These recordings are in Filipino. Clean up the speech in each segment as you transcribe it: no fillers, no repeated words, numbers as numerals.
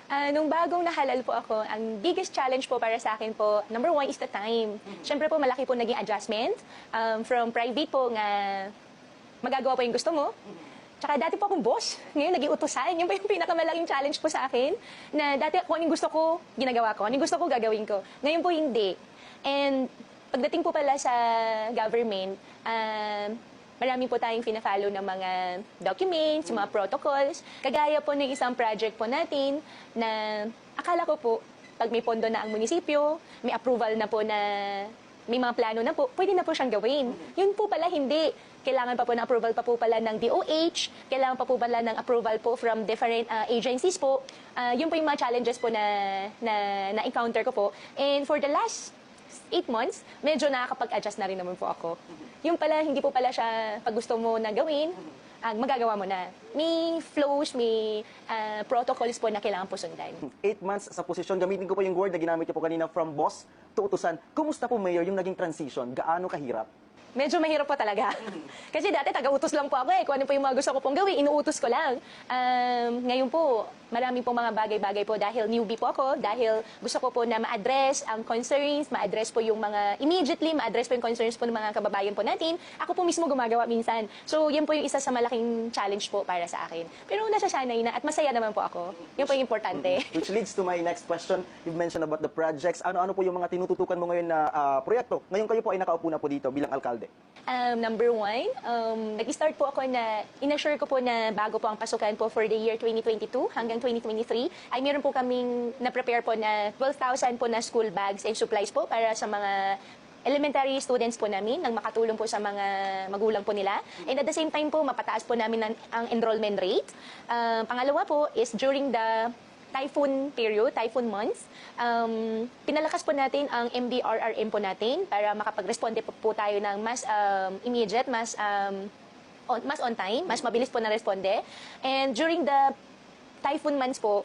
Nung bagong nahalal po ako, ang biggest challenge po para sa akin po, number one is the time. Siyempre po, malaki po naging adjustment. From private po nga magagawa po yung gusto mo. Tsaka dati po akong boss. Ngayon, naging utusan. Yun po yung pinakamalaking challenge po sa akin. Na dati, kung anong gusto ko, ginagawa ko. Anong gusto ko, gagawin ko. Ngayon po, hindi. And pagdating po pala sa government, marami po tayong fina-follow ng mga documents, mga protocols. Kagaya po ng isang project po natin na akala ko po, pag may pondo na ang munisipyo, may approval na po na may mga plano na po, pwede na po siyang gawin. Yun po pala hindi. Kailangan pa po ng approval pa po pala ng DOH, kailangan pa po pala ng approval po from different agencies po. Yun po yung mga challenges po na-encounter ko po. And for the last 8 months, medyo nakakapag-adjust na rin naman po ako. Yung pala, hindi po pala siya pag gusto mo na gawin, magagawa mo na. May flows, may protocols po na kailangan po sundan. 8 months sa posisyon, gamitin ko po yung word na ginamit niyo po kanina, from boss to utusan. Kumusta po, Mayor, yung naging transition? Gaano kahirap? Medyo mahirap po talaga. Kasi dati taga-utos lang po ako eh. Kung ano po yung mga gusto ko pong gawin, inuutos ko lang. Ngayon po, marami pong mga bagay-bagay po dahil newbie po ako, dahil gusto ko po na ma-address ang concerns, ma-address po yung mga immediately, ma-address po yung concerns po ng mga kababayan po natin. Ako po mismo gumagawa minsan. So, yan po yung isa sa malaking challenge po para sa akin. Pero nasasanay na at masaya naman po ako. Yan po yung importante. Which leads to my next question. You've mentioned about the projects. Ano-ano po yung mga tinututukan mo ngayon na proyekto? Ngayon kayo po ay nakaupo na po dito bilang alkalde. Number one, nag-start po ako na, inassure ko po na bago po ang pasukan po for the year 2022 hanggang 2023, ay meron po kaming na-prepare po na 12,000 po na school bags and supplies po para sa mga elementary students po namin, nang makatulong po sa mga magulang po nila. And at the same time po, mapataas po namin ang enrollment rate. Pangalawa po is during the typhoon period, typhoon months, pinalakas po natin ang MDRRM po natin para makapag-responde po tayo ng mas immediate, mas on time, mas mabilis po na responde. And during the typhoon months po,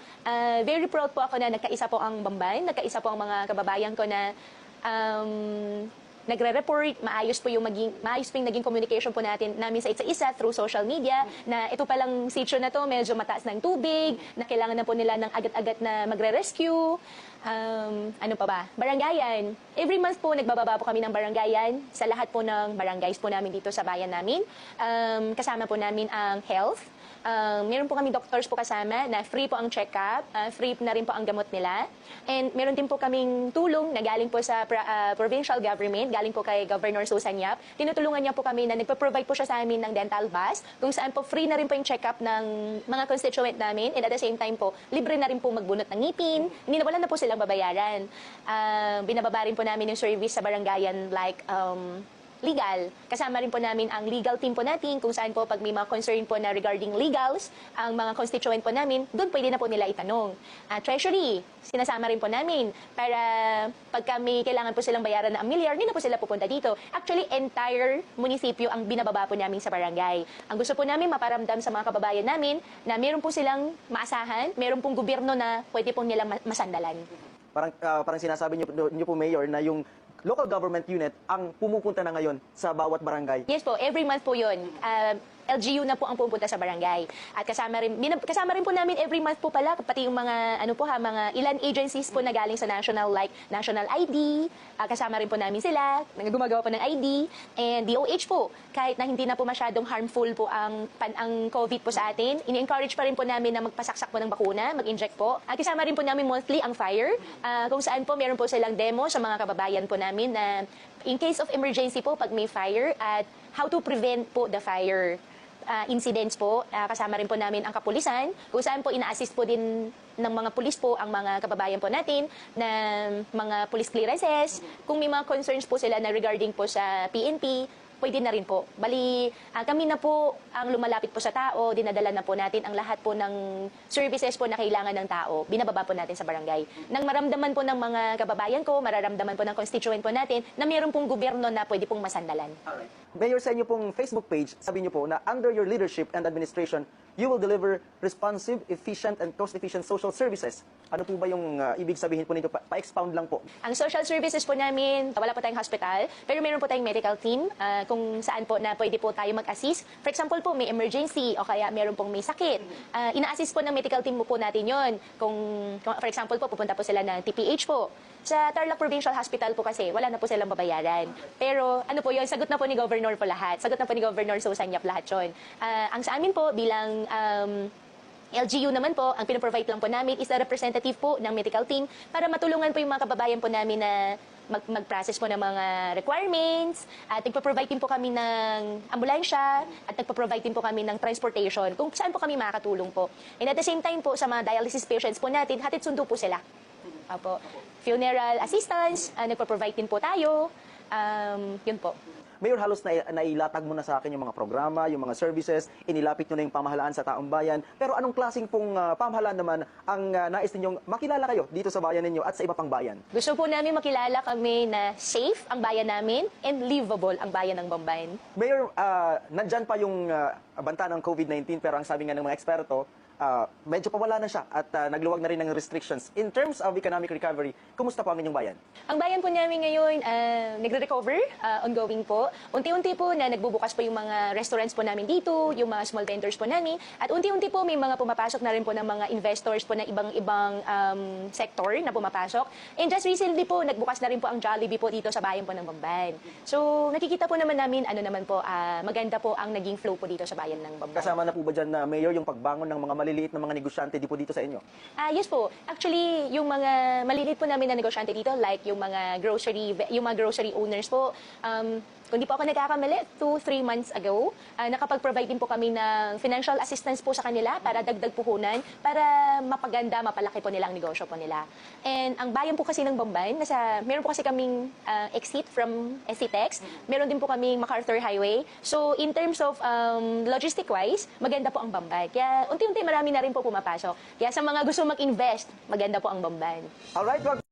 very proud po ako na nagkaisa po ang Bamban, nagkaisa po ang mga kababayan ko na nagre-report, maayos po yung naging communication po namin sa isa-isa through social media, na ito palang sitio na to, medyo mataas ng tubig, na kailangan na po nila ng agad-agad na magre-rescue. Ano pa ba? Barangayan. Every month po, nagbababa po kami ng barangayan sa lahat po ng barangays po namin dito sa bayan namin. Kasama po namin ang health. Meron po kami doctors po kasama na free po ang check-up, free na rin po ang gamot nila. And meron din po kaming tulong na galing po sa provincial government, galing po kay Governor Susan Yap. Tinutulungan niya po kami na nagpo-provide po siya sa amin ng dental bus, kung saan po free na rin po yung check-up ng mga constituent namin. And at the same time po, libre na rin po magbunot ng ngipin. Wala na po silang babayaran. Binababa rin po namin yung service sa barangayan like legal. Kasama rin po namin ang legal team po natin, kung saan po pag may mga concern po na regarding legals, ang mga constituent po namin, doon pwede na po nila itanong. Treasury, sinasama rin po namin para pag kami kailangan po silang bayaran na 1 milyar, hindi na po sila pupunta dito. Actually, entire munisipyo ang binababa po namin sa barangay. Ang gusto po namin maparamdam sa mga kababayan namin na meron po silang maasahan, meron pong gobyerno na pwede pong nilang masandalan. Parang sinasabi niyo po, Mayor, na yung local government unit ang pumupunta na ngayon sa bawat barangay. Yes po, every month po yun. LGU na po ang pupunta sa barangay. At kasama rin po namin every month po pala, pati yung mga, mga ilan agencies po na galing sa national, like National ID, kasama rin po namin sila, gumagawa po ng ID, and DOH po. Kahit na hindi na po masyadong harmful po ang COVID po sa atin, ini-encourage pa rin po namin na magpasaksak po ng bakuna, mag-inject po. Kasama rin po namin monthly ang FIRE, kung saan po meron po silang demo sa mga kababayan po namin na in case of emergency po, pag may fire, at how to prevent po the fire incidents po. Kasama rin po namin ang kapulisan, kung saan po ina-assist po din ng mga pulis po ang mga kababayan po natin na mga police clearances. Kung may mga concerns po sila na regarding po sa PNP, pwede na rin po. Bali, kami na po ang lumalapit po sa tao, dinadala na po natin ang lahat po ng services po na kailangan ng tao, binababa po natin sa barangay. Nang maramdaman po ng mga kababayan ko, mararamdaman po ng constituent po natin na mayroon pong gobyerno na pwede pong masandalan. Alright. Mayor, sa inyo pong Facebook page, sabi niyo po na under your leadership and administration, you will deliver responsive, efficient, and cost-efficient social services. Ano po ba yung ibig sabihin po nito? Pa-expound lang po. Ang social services po namin, wala po tayong hospital, pero meron po tayong medical team kung saan po na pwede po tayo mag-assist. For example po, may emergency o kaya meron pong may sakit. Ina-assist po ng medical team po natin yon. Kung for example po, pupunta po sila ng TPH po. Sa Tarlac Provincial Hospital po kasi, wala na po silang babayaran. Pero ano po yun, sagot na po ni Governor po lahat. Sagot na po ni Governor Susan Yap lahat yun. Ang sa amin po, bilang LGU naman po, ang pinaprovide lang po namin is a representative po ng medical team para matulungan po yung mga kababayan po namin na mag-process po ng mga requirements at nagpo-provide din po kami ng ambulansya at nagpo-provide din po kami ng transportation kung saan po kami makakatulong po. And at the same time po, sa mga dialysis patients po natin, hatid sundo po sila. Opo. Funeral assistance, nagpo-provide din po tayo. Yun po. Mayor, halos nailatag mo na sa akin yung mga programa, yung mga services, inilapit nyo na yung pamahalaan sa taong bayan. Pero anong klaseng pong pamahalaan naman ang nais ninyong makilala kayo dito sa bayan ninyo at sa iba pang bayan? Gusto po namin makilala kami na safe ang bayan namin and livable ang bayan ng Bamban. Mayor, nandyan pa yung banta ng COVID-19 pero ang sabi nga ng mga eksperto, medyo pawala na siya at nagluwag na rin ng restrictions. In terms of economic recovery, kumusta po ang inyong bayan? Ang bayan po namin ngayon, nagre-recover, ongoing po. Unti-unti po na nagbubukas po yung mga restaurants po namin dito, yung mga small vendors po namin. At unti-unti po may mga pumapasok na rin po ng mga investors po na ibang-ibang sector na pumapasok. And just recently po, nagbukas na rin po ang Jollibee po dito sa bayan po ng Bamban. So nakikita po naman namin, maganda po ang naging flow po dito sa bayan ng Bamban. Kasama na po ba dyan, Mayor, yung pagbangon ng mga maliliit na mga negosyante di po dito sa inyo? Yes po. Actually, yung mga maliliit po namin na negosyante dito, like yung mga grocery owners po, kung di po ako nagkakamali, 2-3 months ago, nakapag-provide din po kami ng financial assistance po sa kanila para dagdag puhunan, para mapaganda, mapalaki po nila ang negosyo po nila. And ang bayan po kasi ng Bamban, meron po kasi kaming exit from SCTEX, meron din po kaming MacArthur Highway. So in terms of logistic-wise, maganda po ang Bamban. Kaya unti-unti marami na rin po pumapasok. Kaya sa mga gusto mag-invest, maganda po ang Bamban. Alright,